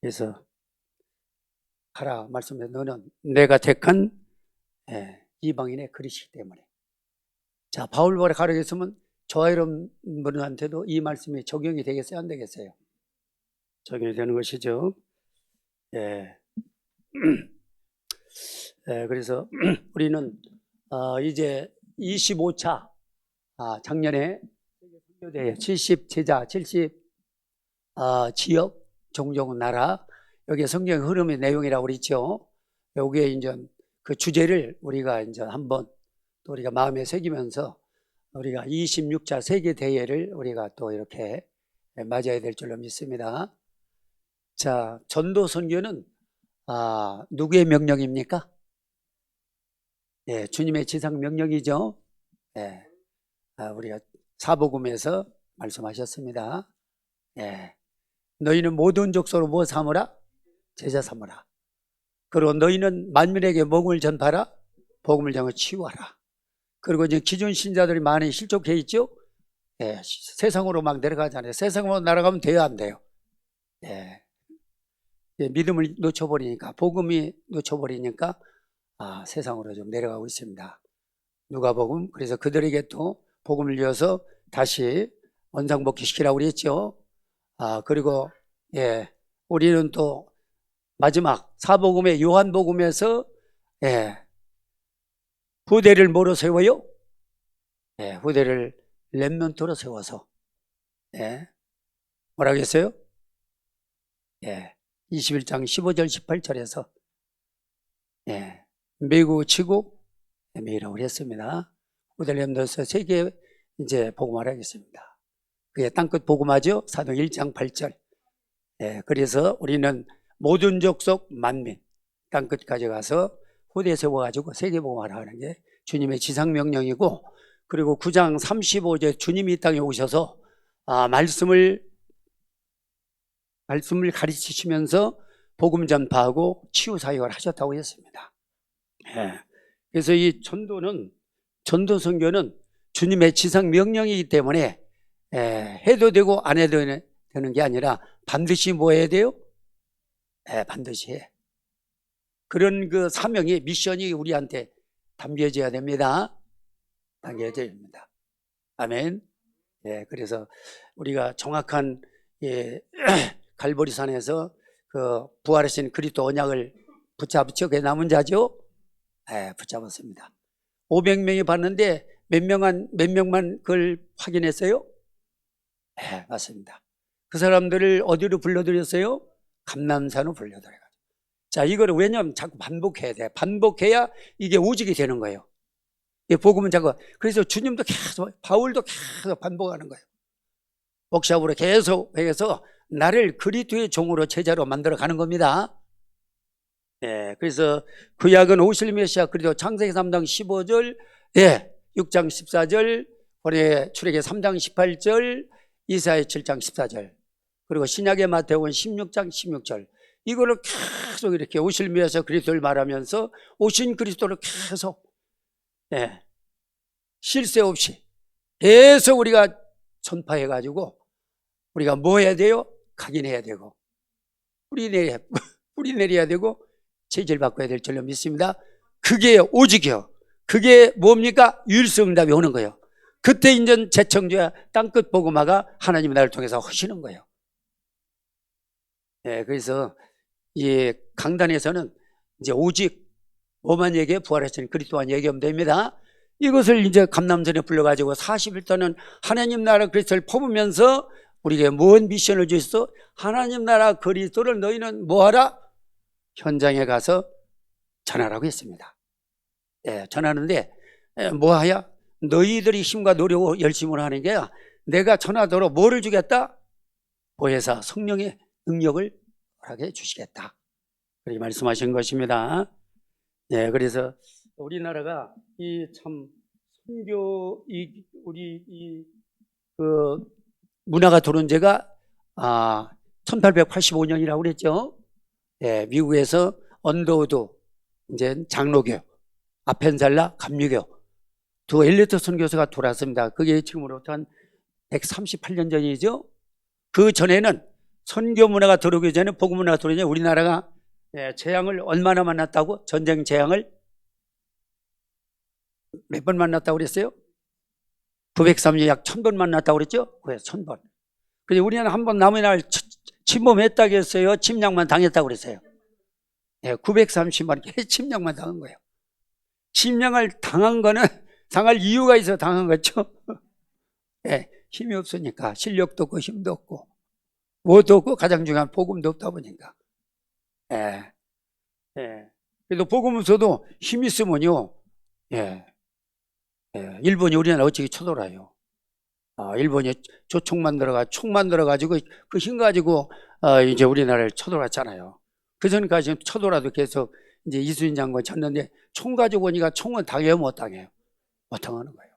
그래서 가라 말씀해. 너는 내가 택한 이방인의 그릇이기 때문에. 자, 바울보라 가르쳤으면 저와 여러분들한테도 이 말씀이 적용이 되겠어요, 안 되겠어요? 적용이 되는 것이죠. 그래서 우리는 이제 25차 작년에 70 제자, 70 지역, 종족, 나라, 여기 성경 흐름의 내용이라고 그랬죠. 여기에 이제 그 주제를 우리가 이제 한번 또 우리가 마음에 새기면서 우리가 26차 세계 대회를 우리가 또 이렇게 맞아야 될 줄로 믿습니다. 자, 전도 선교는 누구의 명령입니까? 주님의 지상 명령이죠. 우리가 사복음에서 말씀하셨습니다. 너희는 모든 족속으로 뭐 삼으라? 제자 삼으라. 그리고 너희는 만민에게 복음을 전파하라. 복음을 전하고 치유하라. 그리고 이제 기존 신자들이 많이 실족해 있죠. 세상으로 막 내려가잖아요. 세상으로 날아가면 돼요, 안 돼요? 믿음을 놓쳐버리니까, 복음이 놓쳐버리니까 세상으로 좀 내려가고 있습니다. 누가복음, 그래서 그들에게 또 복음을 이어서 다시 원상복귀시키라고 그랬죠. 그리고 우리는 또 마지막 사복음의 요한복음에서 후대를 뭐로 세워요? 후대를 렘넌트로 세워서 뭐라고 했어요? 21장 15절 18절에서 매고 치고 매이라고 했습니다. 후대를 렘넌트로 세계 이제 복음을 하겠습니다. 그게 땅끝 복음하죠. 사도 1장 8절. 그래서 우리는 모든 족속 만민 땅끝까지 가서 후대 세워가지고 세계 복음을 하는 게 주님의 지상명령이고, 그리고 9장 35절 주님이 이 땅에 오셔서 말씀을 가르치시면서 복음 전파하고 치유 사역을 하셨다고 했습니다. 그래서 이 전도 선교는 주님의 지상 명령이기 때문에 해도 되고 안 해도 되는 게 아니라 반드시 뭐 해야 돼요? 반드시 해. 그런 그 사명이, 미션이 우리한테 담겨져야 됩니다. 담겨져야 됩니다. 아멘. 그래서 우리가 정확한 갈보리산에서 그 부활하신 그리스도 언약을 붙잡죠. 그게 남은 자죠. 붙잡았습니다. 500명이 봤는데 몇 명만 그걸 확인했어요? 맞습니다. 그 사람들을 어디로 불러들였어요? 감람산으로 불러들여가지고. 자, 이거를 왜냐하면 자꾸 반복해야 돼. 반복해야 이게 오직이 되는 거예요. 복음은 자꾸. 그래서 주님도 계속, 바울도 계속 반복하는 거예요. 워크숍으로 계속 해서 나를 그리스도의 종으로 제자로 만들어 가는 겁니다. 그래서 구약은 오실 메시아 그리스도 창세기 3장 15절, 6장 14절, 출애굽기 3장 18절, 이사야 7장 14절, 그리고 신약의 마태복음 16장 16절, 이거를 계속 이렇게 오실 메시아 그리스도를 말하면서 오신 그리스도를 계속 쉴 새 없이 계속 우리가 전파해가지고 우리가 뭐 해야 돼요? 각인해야 되고 뿌리 내려야 되고 체질 바꿔야 될 줄로 믿습니다. 그게 오직이요. 그게 뭡니까? 유일성답이 오는 거예요. 그때 인전 재청주야 땅끝 복음화가 하나님이 나를 통해서 하시는 거예요. 그래서 이 강단에서는 이제 오직 뭐만 얘기해? 부활하신 그리스도만 얘기하면 됩니다. 이것을 이제 감람산에 불러가지고 40일 동안 하나님 나라 그리스도를 퍼부면서 우리에게 무슨 미션을 주셨어? 하나님 나라 그리스도를 너희는 뭐하라? 현장에 가서 전하라고 했습니다. 전하는데 뭐하야? 너희들이 힘과 노력으로 열심을 하는 게 내가 전하도록 뭐를 주겠다? 보혜사 성령의 능력을 하게 해주시겠다. 그렇게 말씀하신 것입니다. 그래서 우리나라가 이 참 선교 우리 그 문화가 들어온 지가 1885년이라고 그랬죠. 미국에서 언더우드 이제 장로교, 아펜살라 감리교 두 엘리트 선교사가 돌아왔습니다. 그게 지금으로부터 한 138년 전이죠. 그 전에는 선교 문화가 들어오기 전에 복음 문화가 들어오기 전에 우리나라가 재앙을 얼마나 만났다고? 전쟁 재앙을 몇 번 만났다고 그랬어요? 903년 약 1000번 만났다고 그랬죠? 그래서 1000번. 근데 우리는 한 번 남의 날 침범했다고 했어요? 침략만 당했다고 그랬어요? 930만 침략만 당한 거예요. 침략을 당한 거는 당할 이유가 있어 당한 거죠. 힘이 없으니까, 실력도 없고 힘도 없고 뭐도 없고 가장 중요한 복음도 없다 보니까. 그래도 복음에서도 힘 있으면요, 일본이 우리나라 어찌 쳐돌아요. 일본이 총 만들어가지고 그 힘 가지고 이제 우리나라를 쳐돌았잖아요. 그 전까지 쳐돌아도 계속 이제 이순신 장군 쳤는데 총 가지고 오니까 총은 당해요, 못 당해요? 못 당하는 거예요.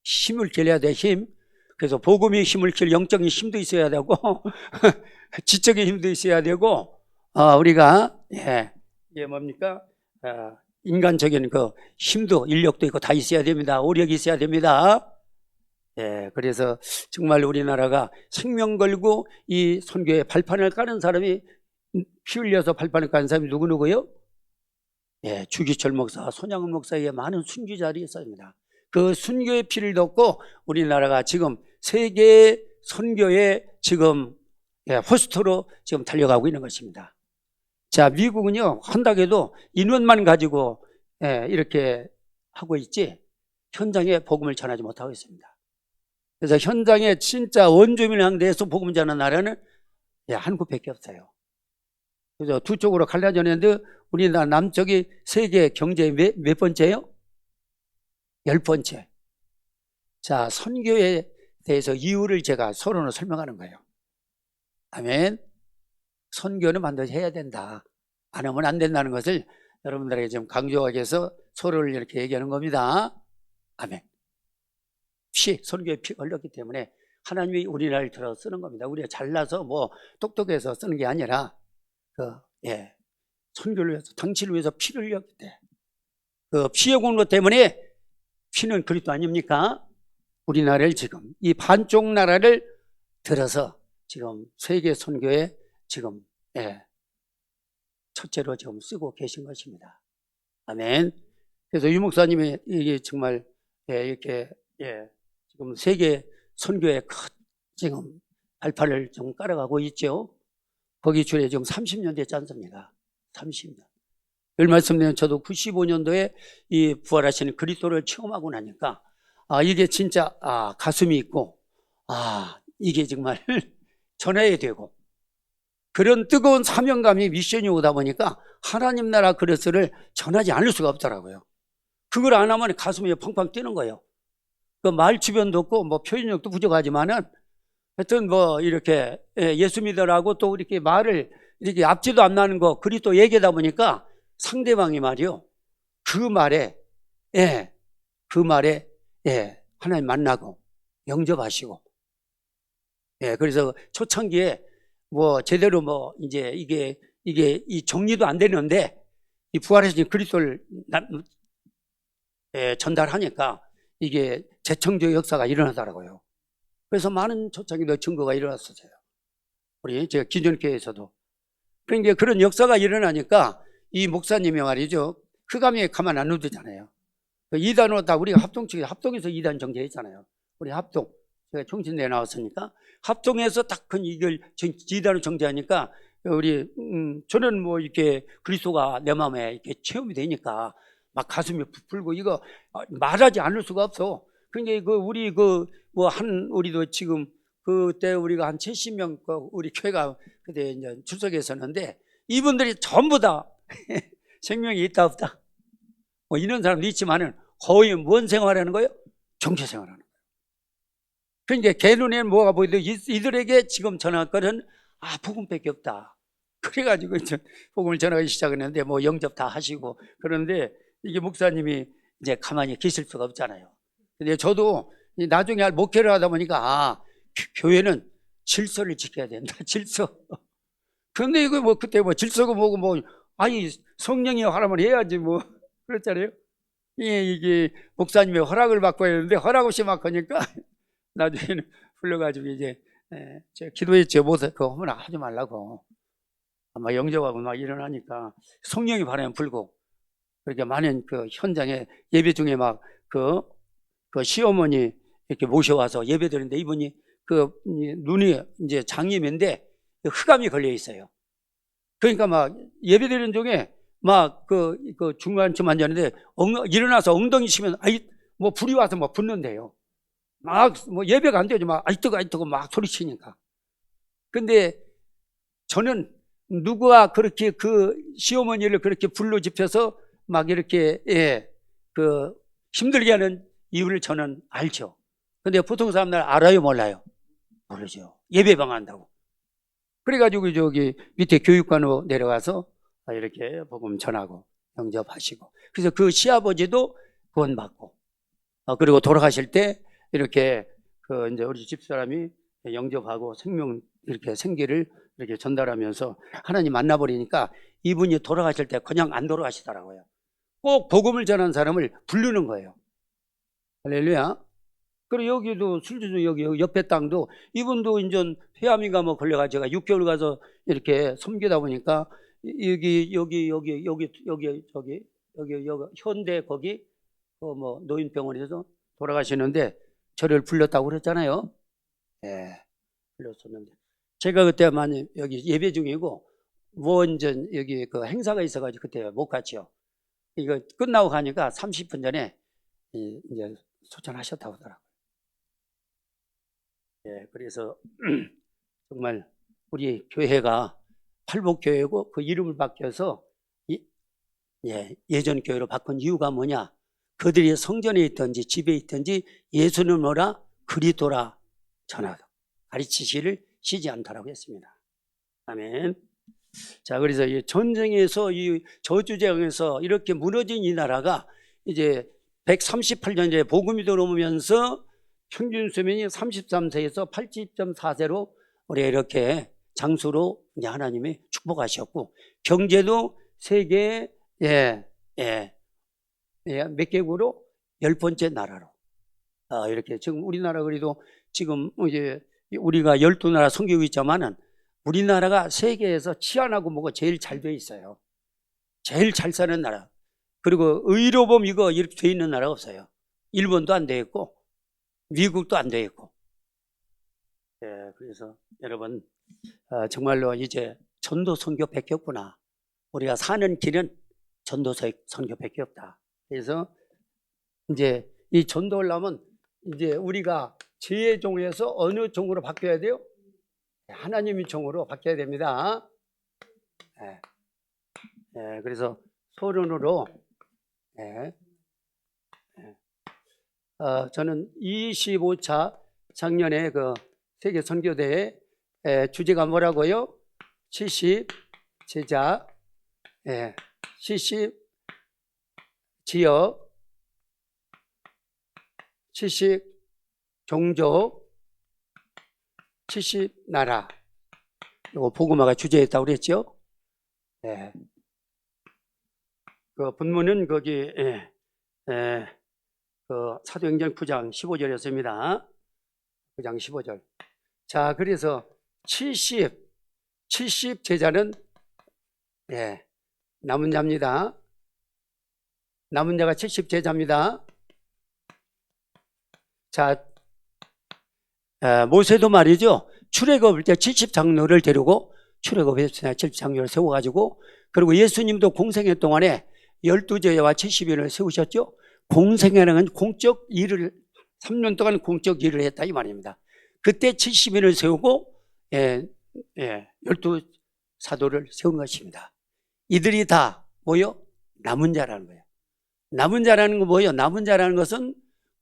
힘을 길러야 돼, 힘. 그래서 복음의 힘을 길 영적인 힘도 있어야 되고 지적인 힘도 있어야 되고 우리가 이게 뭡니까? 인간적인 그 힘도 인력도 있고 다 있어야 됩니다. 오력이 있어야 됩니다. 그래서 정말 우리나라가 생명 걸고 이 선교의 발판을 까는 사람이, 피 흘려서 발판을 까는 사람이 누구누구요? 주기철 목사, 손양은 목사의 많은 순교자들이 있습니다. 그 순교의 피를 덮고 우리나라가 지금 세계 선교의 지금 호스트로 지금 달려가고 있는 것입니다. 자, 미국은요, 한다고 해도 인원만 가지고 이렇게 하고 있지 현장에 복음을 전하지 못하고 있습니다. 그래서 현장에 진짜 원주민을 상대해서 복음 전하는 나라는 한국밖에 없어요. 그래서 두 쪽으로 갈라졌는데 우리나라 남쪽이 세계 경제의 몇 번째요? 10번째. 자, 선교에 대해서 이유를 제가 서론으로 설명하는 거예요. 아멘. 선교는 반드시 해야 된다. 안 하면 안 된다는 것을 여러분들에게 좀 강조하기 위해서 서로를 이렇게 얘기하는 겁니다. 아멘. 선교에 피 흘렸기 때문에 하나님이 우리나라를 들어 쓰는 겁니다. 우리가 잘나서 뭐 똑똑해서 쓰는 게 아니라 선교를 위해서, 당신을 위해서 피를 흘렸기 때문에, 그 피해 온 것 때문에, 피는 그리스도 아닙니까? 우리나라를 지금 이 반쪽 나라를 들어서 지금 세계 선교에 지금 첫째로 지금 쓰고 계신 것입니다. 아멘. 그래서 유 목사님이 이게 정말 이렇게 지금 세계 선교에 큰 지금 발판을 좀 깔아가고 있죠. 거기 줄에 지금 30년 됐지 않습니까? 30년. 늘 말씀드린 저도 95년도에 이 부활하시는 그리스도를 체험하고 나니까 이게 진짜 가슴이 있고 이게 정말 전해야 되고, 그런 뜨거운 사명감이 미션이 오다 보니까 하나님 나라 그리스도를 전하지 않을 수가 없더라고요. 그걸 안 하면 가슴이 팡팡 뛰는 거예요. 그 말 주변도 없고 뭐 표현력도 부족하지만은 하여튼 뭐 이렇게 예수 믿으라고 또 이렇게 말을 이렇게 앞지도 안 나는 거 그리스도 얘기하다 보니까 상대방이 말이요, 그 말에 하나님 만나고 영접하시고, 그래서 초창기에 뭐 제대로 뭐 이제 이게 이 정리도 안 되는데 이 부활하신 그리스도를 전달하니까 이게 재청조 역사가 일어나더라고요. 그래서 많은 초창기도 증거가 일어났었어요. 우리 제가 기존교회에서도. 그러니까 그런 역사가 일어나니까 이 목사님이 말이죠, 흑암에 가만 안 놔두잖아요. 이단으로 다 우리가 합동에서 이단 정제했잖아요. 우리 합동. 제가 총신대에 나왔으니까 합동해서 딱 이걸 이단으로 정제하니까 우리 저는 뭐 이렇게 그리스도가 내 마음에 이렇게 체험이 되니까 막 가슴이 부풀고 이거 말하지 않을 수가 없어. 그러니까 우리도 지금 그때 우리가 한 70명 우리 교회가 그때 이제 출석했었는데 이분들이 전부 다 생명이 있다 없다 뭐 이런 사람도 있지만은 거의 뭔 생활하는 거예요? 정체 생활하는 거예요. 그러니까 걔 눈에는 뭐가 보이는데 이들에게 지금 전할 거는 복음밖에 없다. 그래가지고 이제 복음을 전하기 시작했는데 뭐 영접 다 하시고 그런데 이게 목사님이 이제 가만히 계실 수가 없잖아요. 근데 저도 나중에 목회를 하다 보니까 교회는 질서를 지켜야 된다. 질서. 근데 이거 뭐 그때 뭐 질서가 뭐고 뭐 성령이 허락을 해야지 뭐 그렇잖아요. 이게 목사님의 허락을 받고 했는데 허락 없이 막 하니까 나중에는 불러가지고 이제 제가 기도했죠. 못해 그거 하지 말라고. 아마 영접하고 막 일어나니까 성령이 바람에 불고 그렇게 많은 그 현장에 예배 중에 막 그 시어머니 이렇게 모셔와서 예배 드리는데 이분이 그 눈이 이제 장애인인데 흑암이 걸려 있어요. 그러니까 막 예배 드리는 중에 막 그 중간쯤 앉았는데 일어나서 엉덩이 치면 뭐 불이 와서 뭐 붙는데요. 막 뭐 예배가 안 되죠. 막 아이 뜨거 막 소리치니까. 근데 저는 누가 그렇게 그 시어머니를 그렇게 불로 지펴서 막 이렇게 그 힘들게 하는 이유를 저는 알죠. 근데 보통 사람들 알아요, 몰라요? 모르죠. 예배방 한다고. 그래가지고 저기 밑에 교육관으로 내려가서 이렇게 복음 전하고 영접하시고. 그래서 그 시아버지도 구원받고. 그리고 돌아가실 때 이렇게 그 이제 우리 집사람이 영접하고 이렇게 생기를 이렇게 전달하면서 하나님 만나버리니까 이분이 돌아가실 때 그냥 안 돌아가시더라고요. 꼭 복음을 전한 사람을 부르는 거예요. 할렐루야. 그리고 여기도 술주중 여기 옆에 땅도 이분도 이제 폐암인가 뭐 걸려가지고 6개월 가서 이렇게 섬기다 보니까 여기 현대 거기 뭐 노인병원에서 돌아가시는데 저를 불렀다고 그랬잖아요. 불렀었는데 제가 그때 많이 여기 예배 중이고 원전 여기 그 행사가 있어가지고 그때 못 갔죠. 이거 끝나고 가니까 30분 전에 이제 소천하셨다고 하더라고요. 그래서 정말 우리 교회가 팔복교회고 그 이름을 바뀌어서 예전 교회로 바꾼 이유가 뭐냐? 그들이 성전에 있든지 집에 있든지 예수는 뭐라? 그리스도라 전하다. 가르치시를 쉬지 않더라고 했습니다. 아멘. 자, 그래서 이 전쟁에서 이 저주쟁에서 이렇게 무너진 이 나라가 이제 138년째 복음이 들어오면서 평균 수명이 33세에서 80.4세로 우리 이렇게 장수로 이제 하나님이 축복하셨고 경제도 세계 몇 개국으로 10번째 나라로 이렇게 지금 우리나라 그래도 지금 이제 우리가 12나라 섬기고 있지만은 우리나라가 세계에서 치안하고 뭐가 제일 잘 돼 있어요. 제일 잘 사는 나라. 그리고 의료보험 이거 이렇게 돼 있는 나라가 없어요. 일본도 안 돼 있고 미국도 안 돼 있고. 그래서 여러분 정말로 이제 전도 선교밖에 없구나. 우리가 사는 길은 전도 선교밖에 없다. 그래서 이제 이 전도를 하면 이제 우리가 죄의 종에서 어느 종으로 바뀌어야 돼요? 하나님의 종으로 바뀌어야 됩니다. 그래서 소련으로 저는 25차 작년에 그 세계 선교대회 주제가 뭐라고요? 70 제자, 70 지역, 70 종족, 70 나라. 이거 복음화가 주제였다고 그랬죠? 그 본문은 거기 그 사도행전 9장 15절이었습니다. 9장 15절. 자, 그래서 70 제자는 남은 자입니다. 남은 자가 70 제자입니다. 자, 모세도 말이죠. 출애굽을 때 70장로를 데리고 출애굽에서 70장로를 세워가지고 그리고 예수님도 공생애 동안에 12제자와 70인을 세우셨죠. 공생애는 공적 일을 3년 동안 공적 일을 했다 이 말입니다. 그때 70인을 세우고 12사도를 세운 것입니다. 이들이 다 뭐요? 남은 자라는 거예요. 남은 자라는 건 뭐예요? 남은 자라는 것은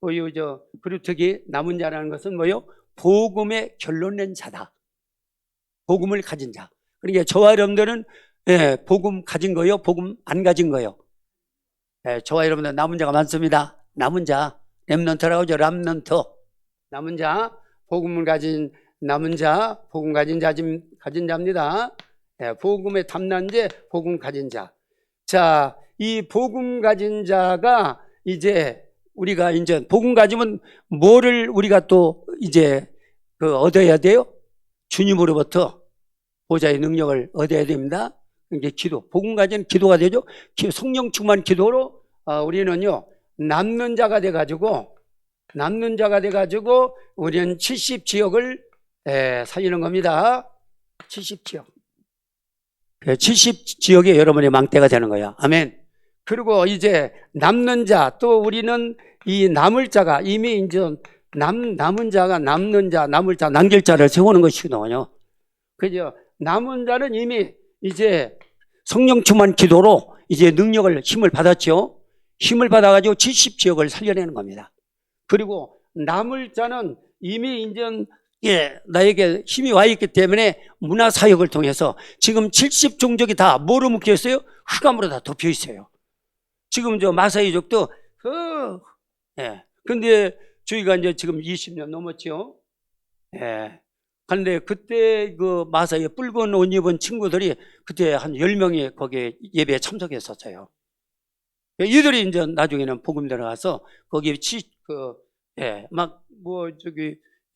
뭐요? 그리고 특히 남은 자라는 것은 뭐요? 복음의 결론 낸 자다. 복음을 가진 자. 그러니까 저와 여러분들은 복음 가진 거요? 복음 안 가진 거요? 저와 여러분들 남은 자가 많습니다. 남은 자, 렘넌트라고 하죠. 람넌트. 남은 자, 복음을 가진 남은 자, 복음 가진 자입니다. 복음의 탐난제, 복음 가진 자. 자, 이 복음 가진 자가 이제 우리가 이제 복음 가지면 뭐를 우리가 또 이제 얻어야 돼요? 주님으로부터 보좌의 능력을 얻어야 됩니다. 이게 기도, 복음 가진 기도가 되죠. 성령 충만 기도로 우리는요 남는 자가 돼가지고 우리는 70지역을 살리는 겁니다. 70지역. 70지역에 여러분의 망대가 되는 거야. 아멘. 그리고 이제 남는 자, 또 우리는 이 남을 자가 이미 이제 남은 자가 남는 자, 남을 자, 남길 자를 세우는 것이거든요. 그죠? 남은 자는 이미 이제 성령 충만 기도로 이제 능력을, 힘을 받았죠. 힘을 받아가지고 70지역을 살려내는 겁니다. 그리고 남을 자는 이미 이제 나에게 힘이 와 있기 때문에 문화사역을 통해서 지금 70종족이 다 뭐로 묶여 있어요? 흑암으로 다 덮여 있어요. 지금 저 마사이족도 근데 저희가 이제 지금 20년 넘었죠. 그런데 그때 그 마사이에 붉은 옷 입은 친구들이 그때 한 10명이 거기에 예배에 참석했었어요. 이들이 이제 나중에는 복음 들어가서 거기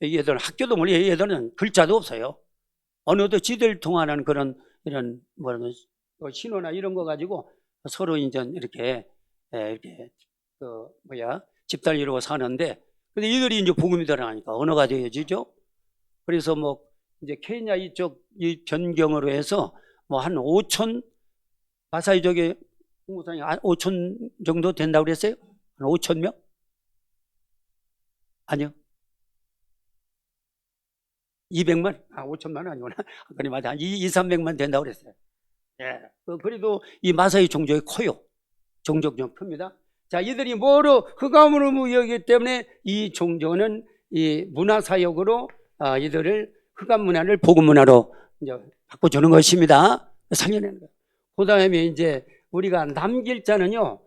얘들 학교도 몰라. 얘들은 글자도 없어요. 언어도 지들 통하는 그런 이런 신호나 이런 거 가지고 서로 이제 이렇게 집단을 이루고 사는데, 근데 이들이 이제 복음이 들어가니까 언어가 되어지죠. 그래서 뭐 이제 케냐 이쪽 이 변경으로 해서 뭐 한 5천 마사이족의 공무상이 5천 정도 된다고 그랬어요? 한 5천 명? 아니요. 200만? 5천만 아니구나. 그래, 맞아. 300만 된다고 그랬어요. 그래도 이 마사이 종족이 커요. 종족 좀 큽니다. 자, 이들이 뭐로, 흑암으로 무역이기 때문에 이 종족은 이 문화사역으로 이들을 흑암 문화를 복음 문화로 이제 바꿔주는 것입니다. 살려내는 거예요. 그 다음에 이제 우리가 남길 자는요,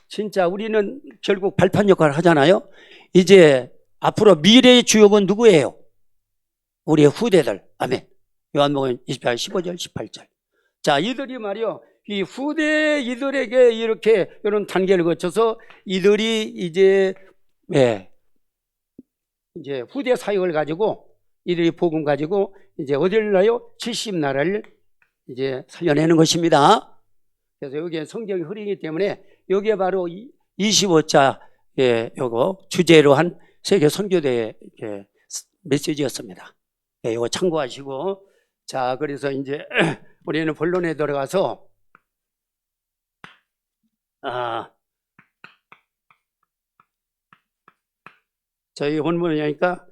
진짜 우리는 결국 발판 역할을 하잖아요. 이제 앞으로 미래의 주역은 누구예요? 우리의 후대들. 아멘. 요한복음 28, 15절, 18절. 자, 이들이 말이요, 이 후대 이들에게 이렇게 이런 단계를 거쳐서 이들이 이제 후대 사역을 가지고 이들이 복음 가지고 이제 어디를 나요? 70나라를 이제 살려내는 것입니다. 그래서 여기에 성경이 흐리기 때문에 여기에 바로 25자 요거 주제로 한 세계 선교대의 메시지였습니다. 이거 참고하시고, 자, 그래서 이제 우리는 본론에 들어가서 저희 본문을 보니까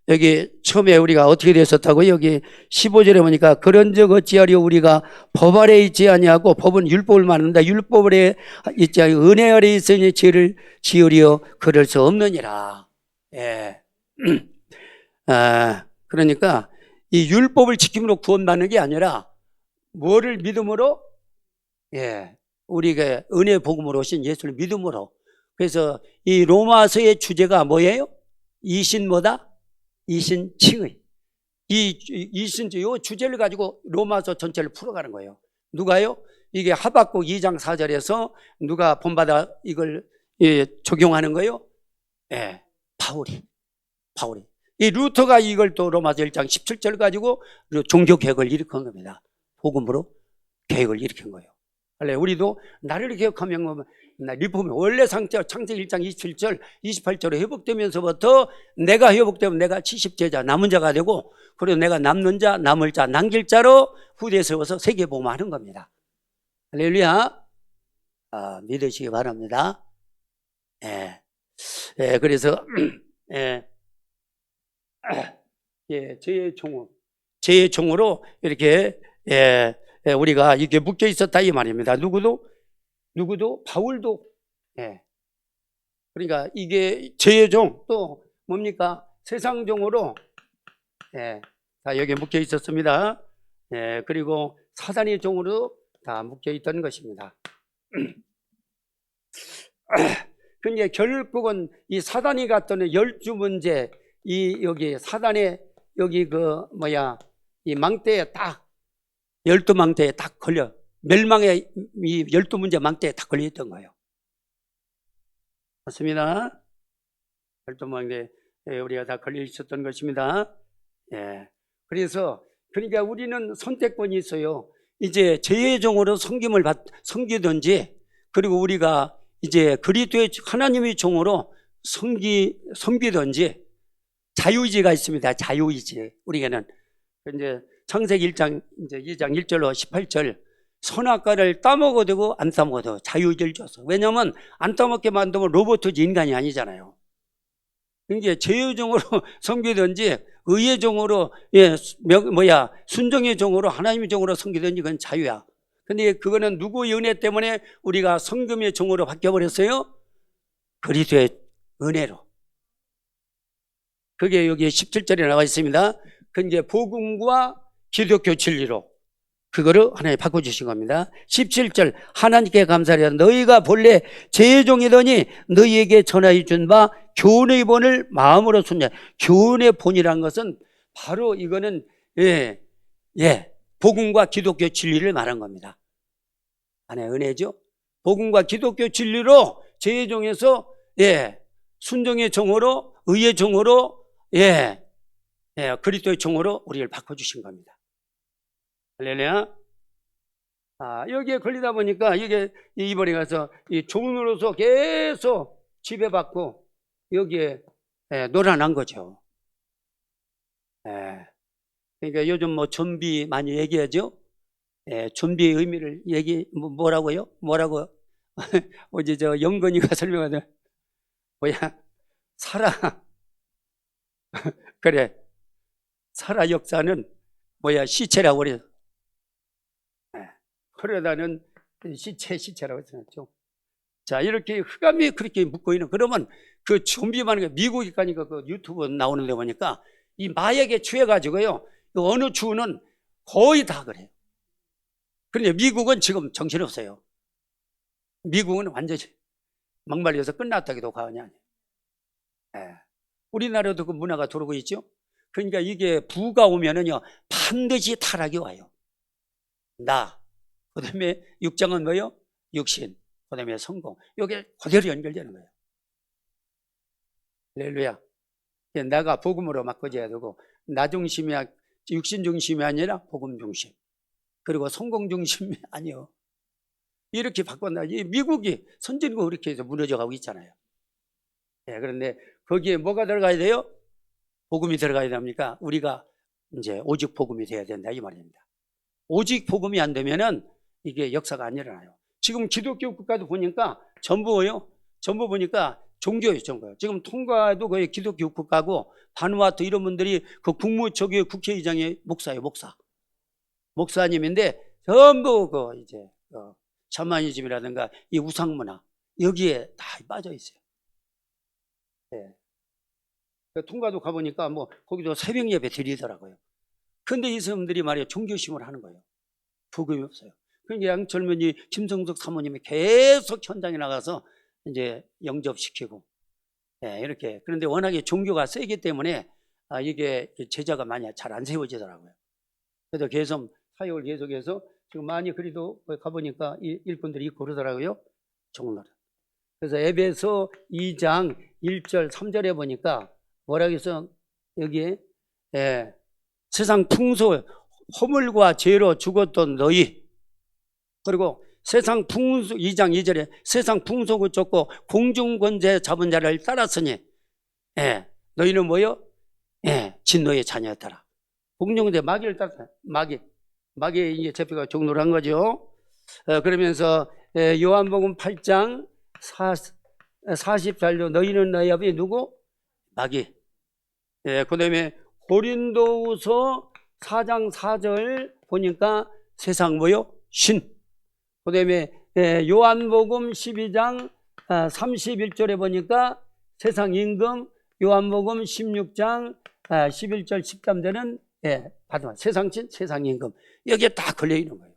여기 처음에 우리가 어떻게 됐었다고 여기 15절에 보니까 그런즉 어찌하려 우리가 법 아래 있지 아니하고 법은 율법을 말한다. 율법 아래 있지 아니하고 은혜 아래 있으니 죄를 지으려 그럴 수 없느니라. 그러니까 이 율법을 지킴으로 구원받는 게 아니라 뭐를 믿음으로? 우리가 은혜 복음으로 오신 예수를 믿음으로. 그래서 이 로마서의 주제가 뭐예요? 이신 뭐다? 이신 칭의. 이 주제를 가지고 로마서 전체를 풀어가는 거예요. 누가요? 이게 하박국 2장 4절에서 누가 본받아 이걸 적용하는 거예요? 바울이. 이 루터가 이걸 또 로마서 1장 17절 가지고 종교 개혁을 일으킨 겁니다. 복음으로 개혁을 일으킨 거예요. 우리도 나를 개혁하면 리폼이 원래 상태와 창세기 1장 27절 28절로 회복되면서부터 내가 회복되면 내가 70제자 남은 자가 되고, 그리고 내가 남는 자, 남을 자, 남길 자로 후대에 세워서 세계복음하는 겁니다. 할렐루야. 믿으시기 바랍니다. 그래서 제 종으로 이렇게 우리가 이렇게 묶여 있었다 이 말입니다. 누구도 바울도. 그러니까 이게 제 종, 또 뭡니까? 세상 종으로 다 여기에 묶여 있었습니다. 그리고 사단의 종으로 다 묶여 있던 것입니다. 근데 결국은 이 사단이 갖던 12문제, 여기 사단의 여기 이 망대에 딱 12망대에 딱 걸려, 멸망의 이 12문제 망대에 딱 걸려 있던 거예요. 맞습니다. 12망대 우리가 다 걸려 있었던 것입니다. 예. 그래서 그러니까 우리는 선택권이 있어요. 이제 죄의 종으로 섬기든지, 그리고 우리가 이제 그리스도의 하나님의 종으로 섬기든지 자유의지가 있습니다. 자유의지. 우리에게는 이제 창세기 1장 이제 2장 1절로 18절, 선악과를 따먹어도 되고 안 따먹어도 자유의지를 줬어. 왜냐하면 안 따먹게 만들면 로봇이지 인간이 아니잖아요. 그러니까 죄의 종으로 섬기든지 의의 종으로, 순종의 종으로, 하나님의 종으로 섬기든지 그건 자유야. 근데 그거는 누구의 은혜 때문에 우리가 성금의 종으로 바뀌어버렸어요? 그리스도의 은혜로. 그게 여기 17절에 나와 있습니다. 그게 복음과 기독교 진리로 그거를 하나님 바꿔주신 겁니다. 17절, 하나님께 감사하리라. 너희가 본래 죄의 종이더니 너희에게 전하여 준 바 교훈의 본을 마음으로 순종. 교훈의 본이란 것은 바로 이거는 복음과 기독교 진리를 말한 겁니다. 하나의 은혜죠. 복음과 기독교 진리로 죄의 종에서 순종의 종으로, 의의 종으로, 그리스도의 종으로 우리를 바꿔주신 겁니다. 할렐루야. 여기에 걸리다 보니까 이번에 가서 이 종으로서 계속 지배받고 여기에 놀아난 거죠. 그러니까 요즘 뭐 좀비 많이 얘기하죠. 좀비의 의미를 뭐라고요? 어제 영건이가 설명하던 살아. 그래. 살아 역사는 시체라고 그래요. 그러다는 시체라고 했었죠. 자, 이렇게 흑암이 그렇게 묶고 있는, 그러면 그 좀비만, 미국에 가니까 그 유튜브 나오는데 보니까 이 마약에 취해가지고요, 어느 주는 거의 다 그래요. 그런데 미국은 지금 정신없어요. 미국은 완전히 막말려서 끝났다기도 과언이 아니에요. 우리나라도 그 문화가 들어오고 있죠. 그러니까 이게 부가 오면은요, 반드시 타락이 와요. 그 다음에 육장은 뭐예요? 육신. 그 다음에 성공. 이게 그대로 연결되는 거예요. 할렐루야. 나가 복음으로 바꿔줘야 되고, 나 중심이, 육신 중심이 아니라 복음 중심. 그리고 성공 중심이 아니요. 이렇게 바꾼다. 미국이 선진국 이렇게 해서 무너져가고 있잖아요. 그런데 거기에 뭐가 들어가야 돼요? 복음이 들어가야 됩니까? 우리가 이제 오직 복음이 돼야 된다, 이 말입니다. 오직 복음이 안 되면은 이게 역사가 안 일어나요. 지금 기독교 국가도 보니까 전부 보니까 종교예요, 종교. 지금 통과도 거의 기독교 국가고, 바누아투 이런 분들이 그 국회의장의 목사예요, 목사님인데 전부 샤머니즘이라든가 이 우상문화 여기에 다 빠져 있어요. 통과도 가보니까 거기도 새벽 예배 드리더라고요. 근데 이 사람들이 말이에요, 종교심을 하는 거예요. 복음이 없어요. 그러니까 양철문이 김성석 사모님이 계속 현장에 나가서 이제 영접시키고, 이렇게. 그런데 워낙에 종교가 세기 때문에 이게 제자가 많이 잘 안 세워지더라고요. 그래서 계속 사역을 계속해서 지금 많이 그래도 가보니까 일꾼들이 그러더라고요. 종로를. 그래서 에베소 2장 1절 3절에 보니까 뭐라고 해서 여기에 세상 풍소 허물과 죄로 죽었던 너희, 그리고 세상 풍소 2장 2절에 세상 풍속을 쫓고 공중권세 잡은 자를 따랐으니 너희는 뭐요? 진노의 자녀였더라. 공중권세 마귀를 따랐어요. 마귀의 이제 제표가 종로를 한 거죠. 그러면서 요한복음 8장 40절로 너희는 너희 아버지 누구? 마귀. 그 다음에 고린도후서 4장 4절 보니까 세상 뭐요? 신. 그 다음에 요한복음 12장 31절에 보니까 세상 임금. 요한복음 16장 11절 13절은 세상 신, 세상 임금. 여기에 다 걸려 있는 거예요.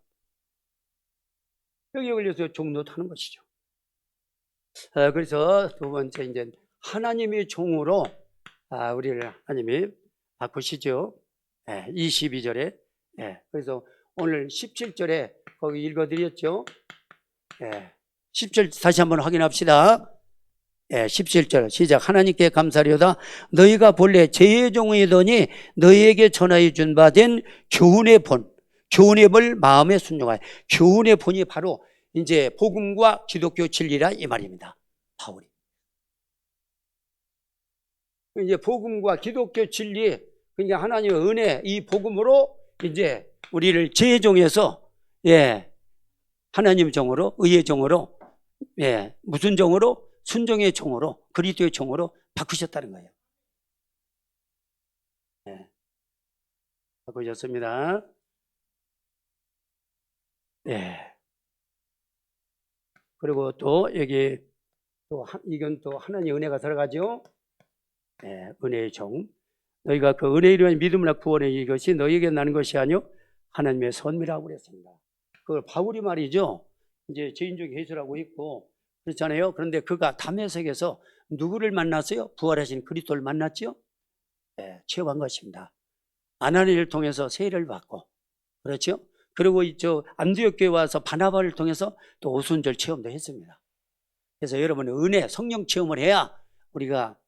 여기에 걸려서 종로 타는 것이죠. 그래서 두 번째 이제 하나님의 종으로 우리를 하나님이 바꾸시죠. 22절에. 그래서 오늘 17절에 거기 읽어드렸죠. 10절 다시 한번 확인합시다. 17절 시작. 하나님께 감사하려다 너희가 본래 죄의 종이더니 너희에게 전하여 준 바 된 교훈의 본, 교훈의 볼 마음에 순종하여. 교훈의 본이 바로 이제 복음과 기독교 진리라 이 말입니다. 바울이 이제 복음과 기독교 진리, 그러니까 하나님의 은혜, 이 복음으로 이제 우리를 죄의 종에서 하나님 종으로, 의의 종으로, 무슨 종으로? 순종의 종으로, 그리스도의 종으로 바꾸셨다는 거예요. 바꾸셨습니다. 그리고 또 여기 이건 또 하나님의 은혜가 들어가죠. 은혜의 종. 너희가 그 은혜로 믿음을 구원해 이것이 너희에게 나는 것이 아니요 하나님의 선미라고 그랬습니다. 그걸 바울이 말이죠. 이제 죄인종 예수라고 있고 그렇잖아요. 그런데 그가 다메섹에서 누구를 만났어요? 부활하신 그리스도를 만났죠. 체험한 것입니다. 아나니를 통해서 세례를 받고, 그렇죠. 그리고 저 안디옥 교회 와서 바나바를 통해서 또 오순절 체험도 했습니다. 그래서 여러분 은혜, 성령 체험을 해야 우리가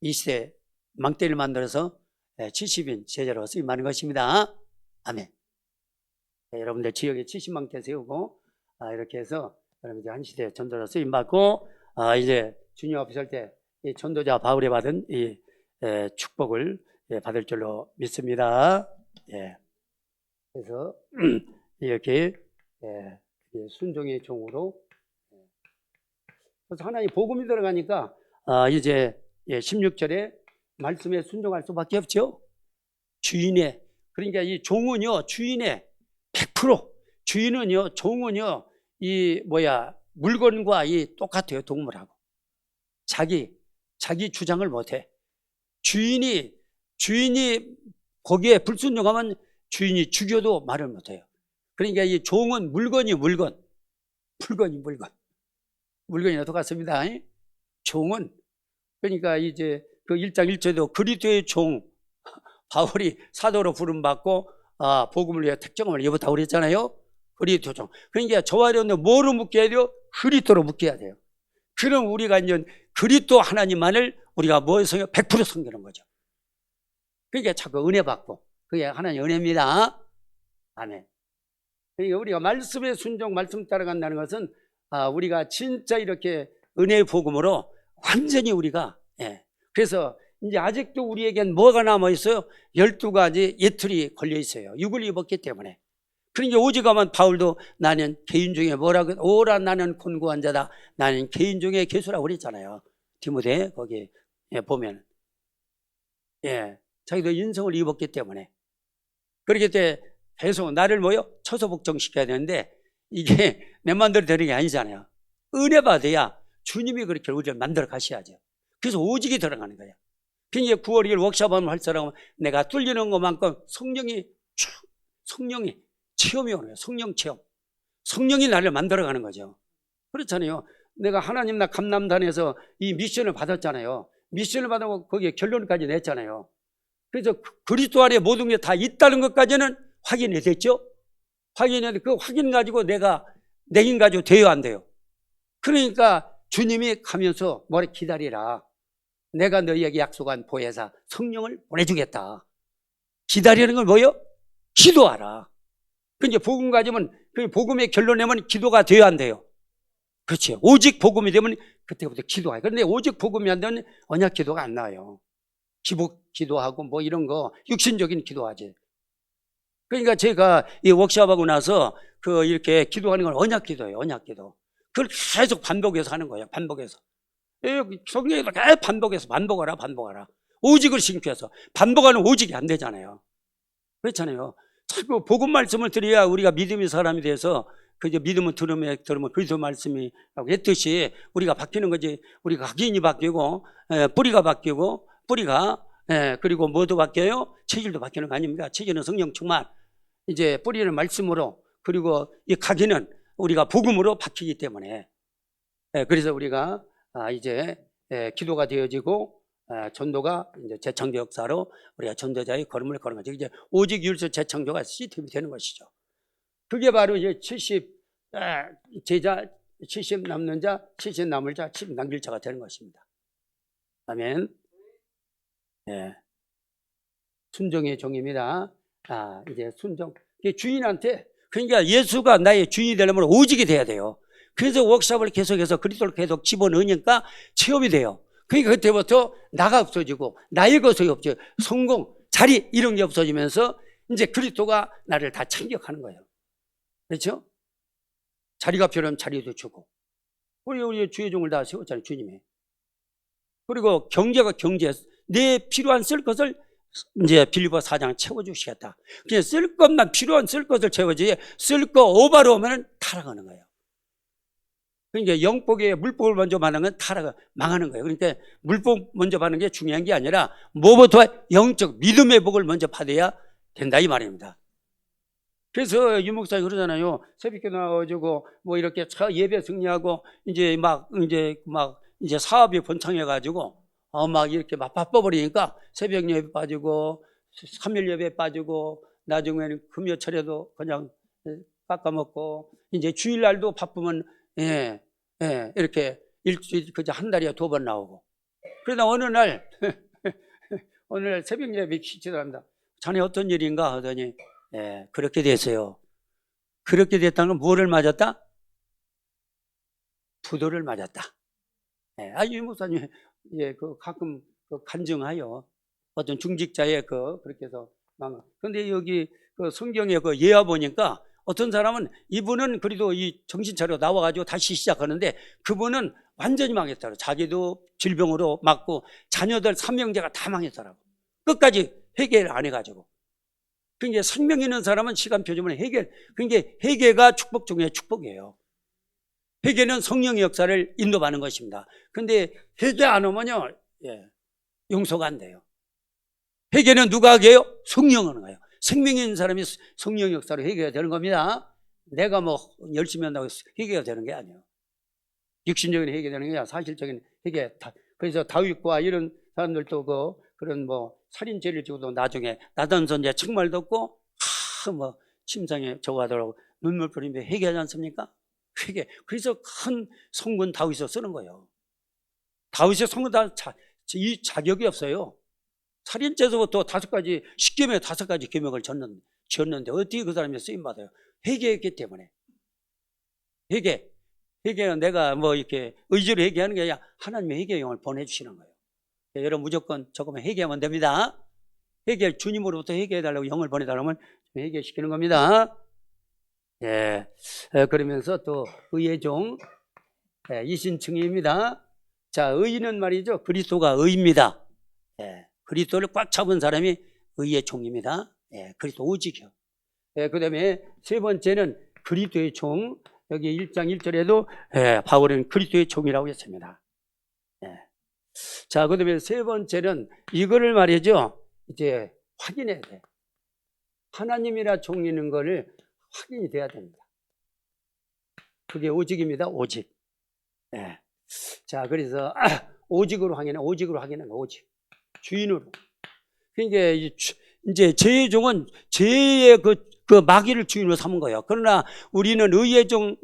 이 시대 망대를 만들어서 70인 제자로 쓰임하는 것입니다. 아멘. 여러분들 지역에 70망대 세우고 이렇게 해서 여러분 이제 한 시대 전도자 쓰임받고 이제 주님 앞에 설 때 이 전도자 바울이 받은 이 축복을 받을 줄로 믿습니다. 그래서 이렇게 순종의 종으로 그래서 하나님 복음이 들어가니까 이제 16절에 말씀에 순종할 수밖에 없죠. 주인의, 그러니까 이 종은요 주인의 100%, 주인은요, 종은요 이 물건과 이 똑같아요. 동물하고 자기 주장을 못해. 주인이 거기에 불순종하면 주인이 죽여도 말을 못해요. 그러니까 이 종은 물건이 물건이나 똑같습니다. 종은 그러니까 이제 그 1장 1절에도 그리스도의 종 바울이 사도로 부름받고 복음을 위해 특정을 입었다고 그랬잖아요. 그리스도 종. 그러니까 저와 여러분들 뭐로 묶여야 돼요? 그리스도로 묶여야 돼요. 그럼 우리가 이제 그리스도 하나님만을 우리가 뭐에서요? 100% 섬기는 거죠. 그러니까 자꾸 은혜 받고 그게 하나님의 은혜입니다. 아멘. 그러니까 우리가 말씀에 순종, 말씀 따라간다는 것은 우리가 진짜 이렇게 은혜의 복음으로 완전히 우리가 그래서 이제 아직도 우리에겐 뭐가 남아있어요? 12가지 예틀이 걸려있어요. 육을 입었기 때문에. 그러니까 오직하면 바울도 나는 개인 중에 뭐라고 오라 나는 곤고한 자다. 나는 개인 중에 개수라고 그랬잖아요. 디모데 거기 보면 자기도 인성을 입었기 때문에 그렇기 때문에 계속 나를 처소 복종시켜야 되는데 이게 내 마음대로 되는 게 아니잖아요. 은혜 받아야 주님이 그렇게 우리를 만들어 가셔야죠. 그래서 오직이 들어가는 거예요. 그러니까 9월 2일 워크숍하면 할 사람은 내가 뚫리는 것만큼 성령이 체험이 오는 거예요. 성령 체험. 성령이 나를 만들어가는 거죠. 그렇잖아요. 내가 하나님 나 감남단에서 이 미션을 받았잖아요. 미션을 받고 거기에 결론까지 냈잖아요. 그래서 그리스도 안에 모든 게 다 있다는 것까지는 확인이 됐죠. 확인했는데 그 확인 가지고 내가 내긴 가지고 돼요 안 돼요? 그러니까 주님이 가면서 뭐래 기다리라. 내가 너희에게 약속한 보혜사 성령을 보내주겠다. 기다리는 건 뭐예요? 기도하라. 그러니까 복음 가지면 그 복음의 결론 내면 기도가 돼야 안 돼요. 그렇지. 오직 복음이 되면 그때부터 기도해요. 그런데 오직 복음이 안 되면 언약 기도가 안 나와요. 기도하고 뭐 이런 거 육신적인 기도하지. 그러니까 제가 이 워크숍하고 나서 이렇게 기도하는 건 언약 기도예요. 언약 기도. 그걸 계속 반복해서 하는 거예요. 반복해서. 성경에서 계속 반복하라. 오직을 심켜서 반복하는 오직이 안 되잖아요. 그렇잖아요. 자꾸 복음 말씀을 드려야 우리가 믿음의 사람이 돼서 그저 믿음을 들으면 그리스도 말씀이라고 했듯이 우리가 바뀌는 거지. 우리가 각인이 바뀌고 뿌리가 바뀌고 그리고 뭐도 바뀌어요? 체질도 바뀌는 거 아닙니까? 체질은 성령 충만. 이제 뿌리는 말씀으로 그리고 이 각인은 우리가 복음으로 바뀌기 때문에 그래서 우리가 이제 기도가 되어지고 전도가 이제 재창조 역사로 우리가 전도자의 걸음을 걸은 거죠. 이제 오직 율수 재창조가 시스템이 되는 것이죠. 그게 바로 이제 70 제자 70 남는 자, 70 남을 자, 70 남길 자가 되는 것입니다. 아멘. 예. 순종의 종입니다. 이제 순종. 주인한테, 그러니까 예수가 나의 주인이 되려면 오직이 돼야 돼요. 그래서 워크숍을 계속해서 그리스도를 계속 집어넣으니까 체험이 돼요. 그러니까 그때부터 나가 없어지고 나의 것이 없어지고 성공, 자리 이런 게 없어지면서 이제 그리스도가 나를 다 참격하는 거예요. 그렇죠? 자리가 필요하면 자리도 주고. 우리 주의 종을 다 세웠잖아요, 주님이. 그리고 경제가 경제, 내 필요한 쓸 것을 이제 빌립보 4장 채워주시겠다. 그냥 쓸 것만 필요한 쓸 것을 채워주지 쓸 거 오바로 오면 타락하는 거예요. 그러니까 영복에 물복을 먼저 받는 건 망하는 거예요. 그러니까 물복 먼저 받는 게 중요한 게 아니라 뭐부터 영적 믿음의 복을 먼저 받아야 된다 이 말입니다. 그래서 유목사님 그러잖아요. 새벽에 나와가지고 뭐 이렇게 예배 승리하고 이제 사업이 번창해가지고 막 이렇게 막 바빠버리니까 새벽 예배 빠지고 3일 예배 빠지고 나중에는 금요철에도 그냥 깎아먹고 이제 주일날도 바쁘면 이렇게 일주일 그저 한 달에 2번 나오고. 그러다 어느 날 새벽 예배 기도합니다. 자네 어떤 일인가 하더니 그렇게 됐어요. 그렇게 됐다는 건 뭐를 맞았다? 부도를 맞았다. 유 목사님 가끔 간증하여 어떤 중직자의 그렇게 해서 근데 여기 성경에 예화 보니까 어떤 사람은 이분은 그래도 이 정신 차려 나와가지고 다시 시작하는데 그분은 완전히 망했더라고. 자기도 질병으로 맞고 자녀들 3형제가 다 망했더라고. 끝까지 해결을 안 해가지고. 그러니까 생명 있는 사람은 시간표 주면 그러니까 회개가 축복 중에 축복이에요. 회개는 성령의 역사를 인도받는 것입니다. 근데 회개 안 하면요, 용서가 안 돼요. 회개는 누가 하게 해요? 성령 하는 거예요. 생명 있는 사람이 성령 역사로 회개가 되는 겁니다. 내가 뭐 열심히 한다고 회개가 되는 게 아니에요. 육신적인 회개되는 게 아니라 사실적인 회개. 그래서 다윗과 이런 사람들도 그런 살인죄를 지고도 나중에 나단 선지자 정말 듣고 침상에 저거하더라고 눈물 뿌리며 회개하지 않습니까? 회개. 그래서 큰 성군 다윗을 쓰는 거예요. 다윗의 성군 이 자격이 없어요. 살인죄에서부터 5가지, 10계명에 5가지 계명을 지었는데 어떻게 그 사람이 쓰임받아요? 회개했기 때문에. 회개는 내가 이렇게 의지로 회개하는 게 아니라 하나님의 회개의 영을 보내주시는 거예요. 여러분 무조건 조금만 회개하면 됩니다. 주님으로부터 회개해달라고 영을 보내달라면 회개시키는 겁니다. 그러면서 또 의의 종, 이신층입니다. 자, 의는 말이죠. 그리스도가 의입니다. 그리스도를 꽉 잡은 사람이 의의 종입니다. 그리스도 오직이요. 그 다음에 세 번째는 그리스도의 종. 여기 1장 1절에도 바울은 그리스도의 종이라고 했습니다. 자, 그 다음에 세 번째는 이거를 말이죠. 이제 확인해야 돼. 하나님이라 종이는 거를 확인이 돼야 됩니다. 그게 오직입니다. 오직. 자, 그래서 오직으로 확인은 오직. 주인으로. 그러니까 이제 죄의 종은 죄의 그 마귀를 주인으로 삼은 거예요. 그러나 우리는 의의 종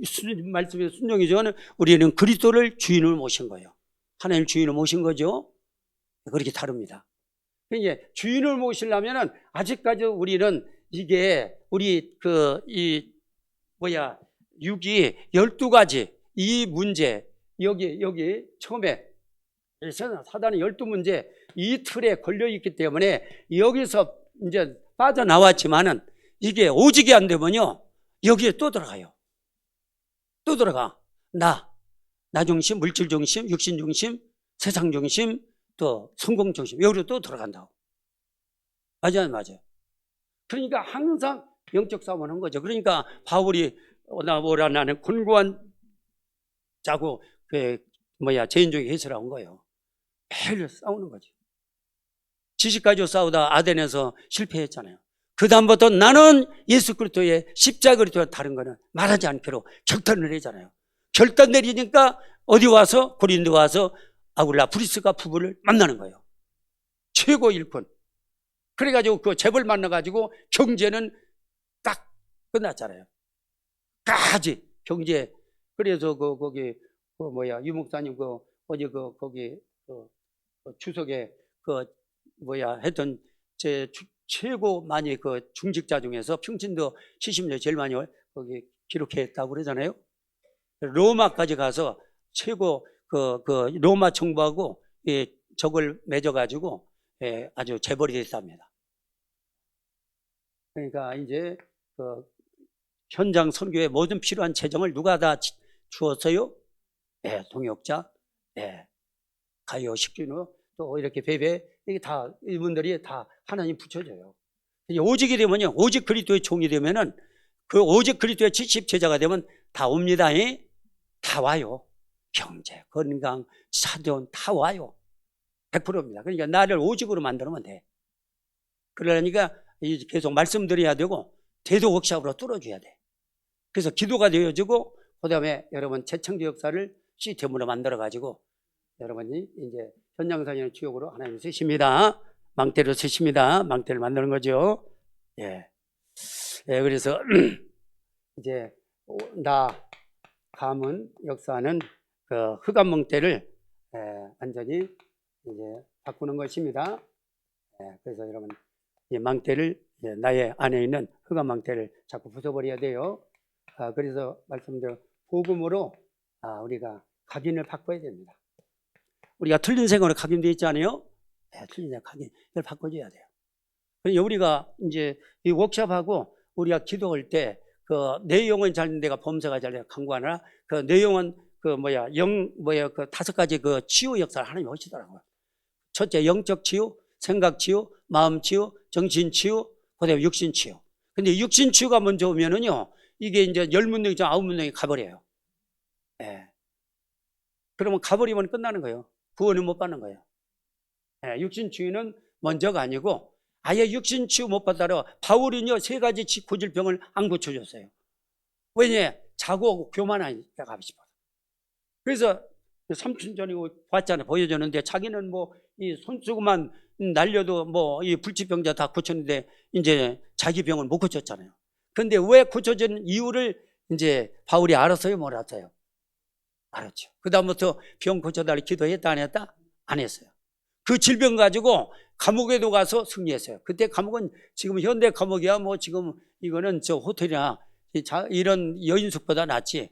말씀에 순종이죠. 우리는 그리스도를 주인으로 모신 거예요. 하나님 주인을 모신 거죠. 그렇게 다릅니다. 그러니까 주인을 모시려면은 아직까지 우리는 이게 우리 6이 12가지 이 문제 여기 처음에 사단의 12문제 이 틀에 걸려 있기 때문에 여기서 이제 빠져나왔지만은 이게 오직이 안 되면요 여기에 또 들어가요. 또 들어가. 나 중심, 물질 중심, 육신 중심, 세상 중심, 또 성공 중심 여기로 또 들어간다고. 맞아요. 그러니까 항상 영적 싸움을 한 거죠. 그러니까 바울이 나는 곤고한 자고 죄인종의 해설을 한 거예요. 매일 싸우는 거지. 지식 가지고 싸우다 아덴에서 실패했잖아요. 그 다음부터 나는 예수 그리스도의 십자가 그리스도와 다른 거는 말하지 않기로 결단을 내잖아요. 결단 내리니까 어디 와서 고린도 와서 아굴라 브리스가 부부를 만나는 거예요. 최고 일꾼. 그래가지고 그 재벌 만나가지고 경제는 딱 끝났잖아요. 까지 경제 그래서 거기 유 목사님 어제 거기 추석에 했던 제 최고 많이 중직자 중에서 평신도 70년 제일 많이 거기 기록했다고 그러잖아요. 로마까지 가서 최고 로마 정부하고 적을 맺어가지고 아주 재벌이 됐답니다. 그러니까 이제 현장 선교에 모든 필요한 재정을 누가 다 주었어요? 동역자, 가요, 식균우, 또 이렇게 베베, 이게 다 이분들이 다 하나님 붙여줘요. 오직이 되면요, 오직 그리스도의 종이 되면은 그 오직 그리스도의 70제자가 되면 다 옵니다. 다 와요. 경제, 건강, 사돈 다 와요. 100%입니다. 그러니까 나를 오직으로 만들면 돼. 그러니까 계속 말씀드려야 되고 대도 워크샵으로 뚫어줘야 돼. 그래서 기도가 되어지고 그 다음에 여러분 재창조 역사를 시스템으로 만들어가지고 여러분이 이제 현장사역의 주역으로 하나님 쓰십니다. 망대를 쓰십니다. 망대를 만드는 거죠. 그래서 이제 나 가문 역사는 흑암 망대를 완전히 이제 바꾸는 것입니다. 그래서 여러분 이 망대를 나의 안에 있는 흑암 망대를 자꾸 부숴버려야 돼요. 그래서 말씀드린 복음으로 우리가 각인을 바꿔야 됩니다. 우리가 틀린 생각으로 각인되어 있지 않아요? 틀린 생각 각인 이걸 바꿔줘야 돼요. 그러니까 우리가 이제 이 워크숍하고 우리가 기도할 때 내 영혼 잘 되는 데가 범사가 잘 되고 강구하나 내 영혼 그 5가지 치유 역사를 하나님이 하시더라고요. 첫째 영적 치유, 생각 치유, 마음 치유, 정신 치유, 그다음에 육신 치유. 근데 육신 치유가 먼저 오면은요, 이게 이제 10문명이 9문명이 가버려요. 그러면 가버리면 끝나는 거예요. 구원을 못 받는 거예요. 육신 치유는 먼저가 아니고 아예 육신 치유 못 받다가 바울은요 3가지 고질병을 안 고쳐줬어요. 왜냐? 자고 교만하니까 가시고. 그래서 3천 전이고 봤잖아요. 보여줬는데 자기는 이 손수고만 날려도 이 불치병자 다 고쳤는데 이제 자기 병을 못 고쳤잖아요. 그런데 왜 고쳐진 이유를 이제 바울이 알았어요? 못 알았어요? 알았죠. 그 다음부터 병 고쳐달라고 기도했다 안 했다? 안 했어요. 그 질병 가지고 감옥에도 가서 승리했어요. 그때 감옥은 지금 현대 감옥이야 지금 이거는 저 호텔이나 이런 여인숙보다 낫지.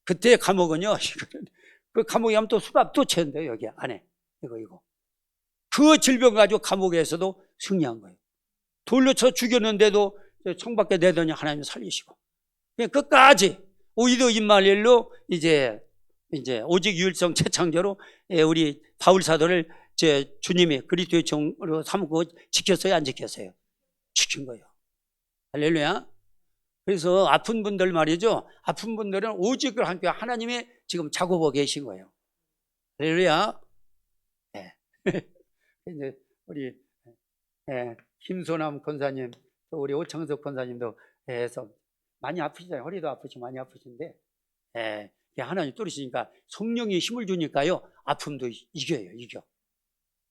그때 감옥은요 그 감옥에 가면 또 수갑 또 채는데요 여기 안에 이거 그 질병 가지고 감옥에서도 승리한 거예요. 돌로 쳐 죽였는데도 청밖에 내더니 하나님 살리시고 끝까지 오이도 임마엘로 이제 오직 유일성 최창조로 우리 바울 사도를 주님이 그리스도의 종으로 삼고 지켰어요, 안 지켰어요? 지킨 거예요. 할렐루야. 그래서 아픈 분들 말이죠. 아픈 분들은 오직을 함께 하나님이 지금 작업하고 계신 거예요. 할렐루야. 이제 우리 김소남 권사님, 또 우리 오창석 권사님도 해서 많이 아프시잖아요. 허리도 아프시고 많이 아프신데 하나님 뚫으시니까 성령이 힘을 주니까요. 아픔도 이겨.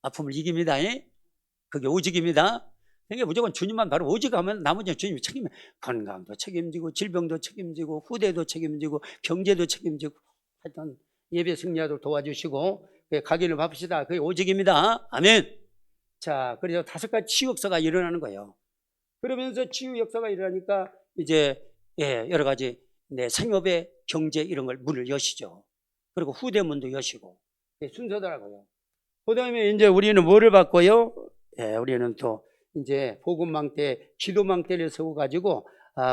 아픔을 이깁니다. 그게 오직입니다. 그러니까 무조건 주님만 바로 오직하면 나머지는 주님이 책임져. 건강도 책임지고 질병도 책임지고 후대도 책임지고 경제도 책임지고 하여튼 예배 승리하도록 도와주시고 각인을 밟읍시다. 그게 오직입니다. 아멘. 자, 그래서 5가지 치유 역사가 일어나는 거예요. 그러면서 치유 역사가 일어나니까 이제 여러 가지 생업의 경제 이런 걸 문을 여시죠. 그리고 후대문도 여시고 순서더라고요. 그 다음에 이제 우리는 뭐를 받고요? 우리는 또 이제 복음망대, 기도망대를 세워가지고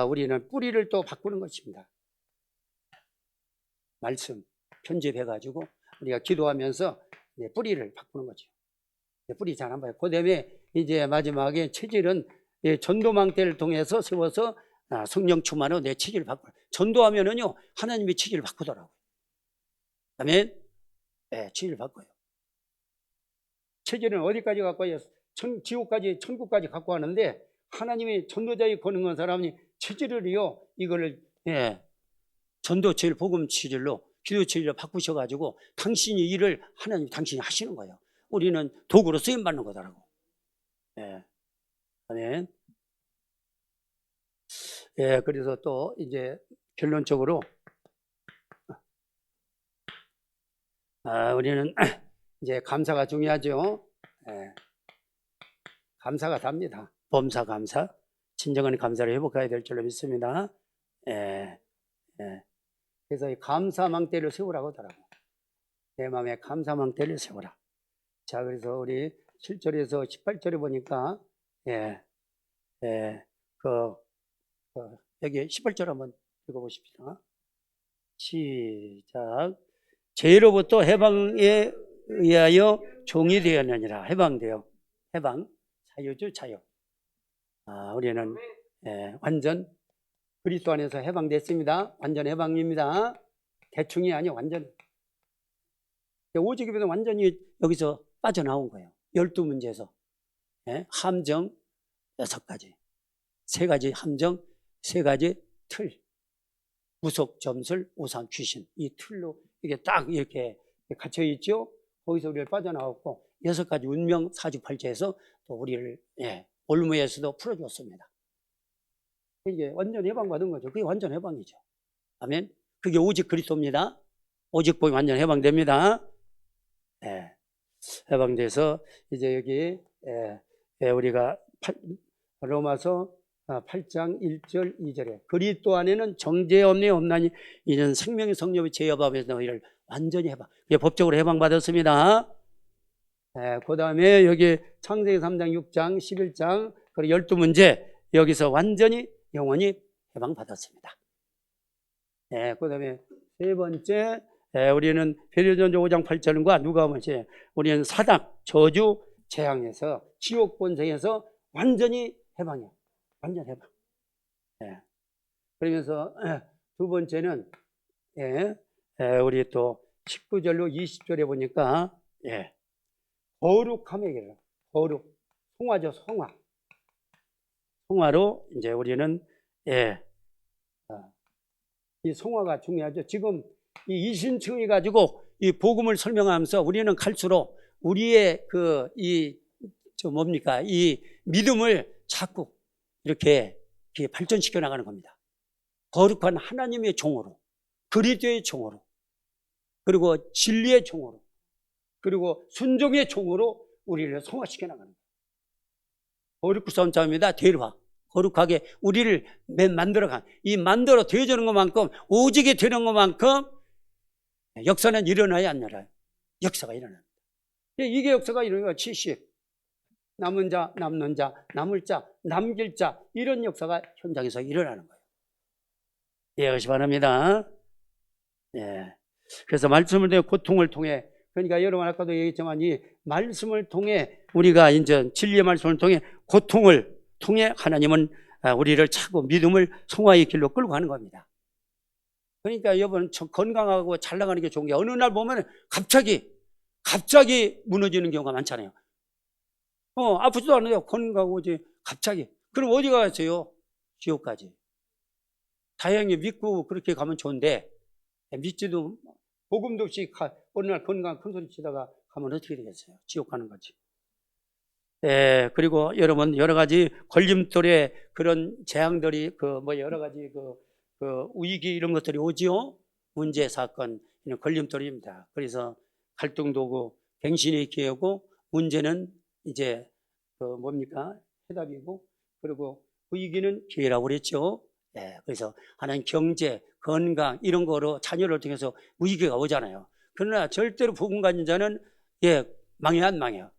우리는 뿌리를 또 바꾸는 것입니다. 말씀 편집해가지고 우리가 기도하면서 뿌리를 바꾸는 거죠. 뿌리 잘 안 봐요. 그 다음에 이제 마지막에 체질은 전도망대를 통해서 세워서 성령 충만으로 내 체질을 바꿔요. 전도하면은요 하나님이 체질을 바꾸더라고요. 아멘. 체질을 바꿔요. 체질은 어디까지 갖고 와요? 지옥까지 천국까지 갖고 가는데 하나님이 전도자의 권능한 사람이 체질을요 이거를 전도 체질 복음 체질로 기도 체질로 바꾸셔가지고 당신이 일을 하나님 당신이 하시는 거예요. 우리는 도구로 쓰임 받는 거더라고. 아멘. 그래서 또 이제 결론적으로 우리는 이제 감사가 중요하죠. 예. 감사가 답니다. 범사 감사, 진정한 감사를 회복해야 될 줄로 믿습니다. 예. 예. 그래서 이 감사망대를 세우라고 하더라고. 내 마음에 감사망대를 세우라. 자, 그래서 우리 7절에서 18절에 보니까 여기 18절 한번 읽어보십시다. 시작. 죄로부터 해방에 의하여 종이 되었느니라. 해방돼요. 해방. 자유죠, 자유. 우리는 완전 그리스도 안에서 해방됐습니다. 완전 해방입니다. 대충이 아니요, 완전. 오직에도 완전히 여기서 빠져나온 거예요. 12문제에서. 함정 6가지. 3가지 함정, 3가지 틀. 무속, 점술, 우상, 귀신. 이 틀로 이게 딱 이렇게 갇혀 있죠. 거기서 우리를 빠져나왔고 6가지 운명 사주팔자에서 또 우리를 올무에서도 풀어줬습니다. 이게 완전 해방받은 거죠. 그게 완전 해방이죠. 아멘. 그게 오직 그리스도입니다. 오직 복이 완전 해방됩니다. 해방돼서 이제 여기 우리가 로마서 8장 1절 2절에 그리스도 안에는 정죄 없니 없나니 이는 생명의 성령의 죄업함에서 너희를 완전히 해방. 이게 법적으로 해방받았습니다. 그 다음에 여기 창세기 3장 6장 11장 그리고 12문제 여기서 완전히 영원히 해방받았습니다. 그 다음에 세 번째 우리는 베드로전서 5장 8절과 누가복음 우리는 사단, 저주, 재앙에서 지옥 본성에서 완전히 해방이에요. 완전 해방. 그러면서 두 번째는 우리 또 19절로 20절에 보니까 거룩함의 길을 거룩 송화죠. 송화로 이제 우리는 이 송화가 중요하죠. 지금 이 이신층이 가지고 이 복음을 설명하면서 우리는 갈수록 우리의 이 믿음을 자꾸 이렇게 발전시켜 나가는 겁니다. 거룩한 하나님의 종으로, 그리스도의 종으로, 그리고 진리의 종으로, 그리고 순종의 종으로 우리를 성화시켜 나가는 거예요. 거룩한 싸움입니다. 대화. 거룩하게 우리를 만들어간 이 만들어 되어주는 것만큼 오직이 되는 것만큼 역사는 일어나야 안 일어나요. 역사가 일어납니다. 이게 역사가 일어나요. 70 남은 자, 남는 자, 남을 자, 남길 자 이런 역사가 현장에서 일어나는 거예요. 이해하시 바랍니다. 그래서 말씀을 통해 고통을 통해 그러니까 여러분 아까도 얘기했지만 이 말씀을 통해 우리가 이제 진리의 말씀을 통해 고통을 통해 하나님은 우리를 차고 믿음을 성화의 길로 끌고 가는 겁니다. 그러니까 여러분 건강하고 잘 나가는 게 좋은 게 어느 날 보면 갑자기 무너지는 경우가 많잖아요. 아프지도 않아요. 건강하고 이제 갑자기. 그럼 어디 가세요? 지옥까지. 다행히 믿고 그렇게 가면 좋은데 믿지도 복음도 없이 어느 날 건강 큰 소리 치다가 가면 어떻게 되겠어요? 지옥 가는 거지. 그리고 여러분 여러 가지 걸림돌에 그런 재앙들이 여러 가지 위기 이런 것들이 오지요. 문제 사건 이런 걸림돌입니다. 그래서 갈등도 오고 갱신이 있게 오고 문제는 이제 해답이고 그리고 위기는 기회라고 그랬죠. 그래서 하나님 경제, 건강 이런 거로 자녀를 통해서 위기가 오잖아요. 그러나 절대로 복음 가진 자는 망해요, 안 망해요?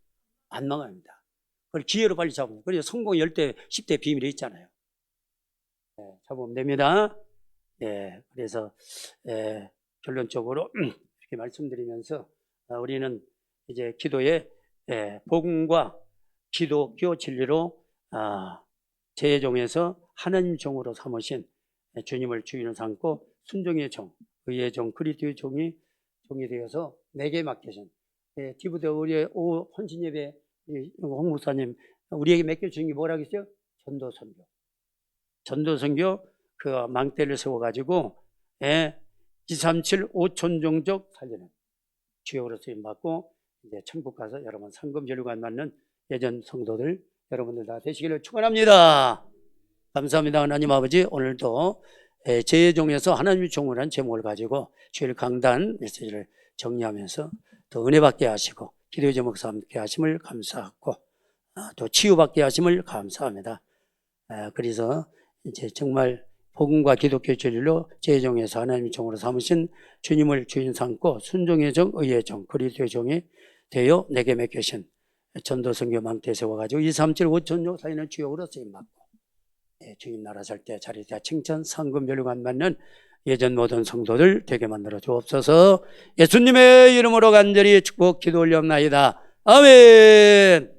안 망합니다. 그걸 기회로 빨리 잡으면. 그래서 성공 10대, 10대 비밀이 있잖아요. 잡으면 됩니다. 그래서 결론적으로 이렇게 말씀드리면서 우리는 이제 기도에 복음과 기독교 진리로 제종에서 하나님 종으로 삼으신 주님을 주인을 삼고 순종의 종, 의의 종, 그리스도의 종이 되어서 내게 맡겨진 디브데 우리의 헌신 예배 홍 목사님 우리에게 맡겨주신 게 뭐라고 했어요? 전도 선교 그 망대를 세워가지고 237 5천 종족 살리는 주역으로 쓰임 받고 이제 천국 가서 여러분 상금 전류관 맞는 예전 성도들 여러분들 다 되시기를 축원합니다. 감사합니다. 하나님 아버지 오늘도 제종에서 하나님의 종을 한 제목을 가지고 주일 강단 메시지를 정리하면서 더 은혜 받게 하시고 기도의 제목사 함께 하심을 감사하고 또 치유받게 하심을 감사합니다. 그래서 이제 정말 복음과 기독교 진리로 제정해서 하나님의 종으로 삼으신 주님을 주인 삼고 순종의 정, 의의 정, 그리스도의 종이 되어 내게 맡기신 전도선교 망태 세워가지고 2, 3, 7, 5천조 사이는 주역으로 쓰임받고 주님 나라 살 때 자리에 칭찬, 상금, 별관 받는 예전 모든 성도들 되게 만들어 주옵소서. 예수님의 이름으로 간절히 축복 기도 올려옵나이다. 아멘.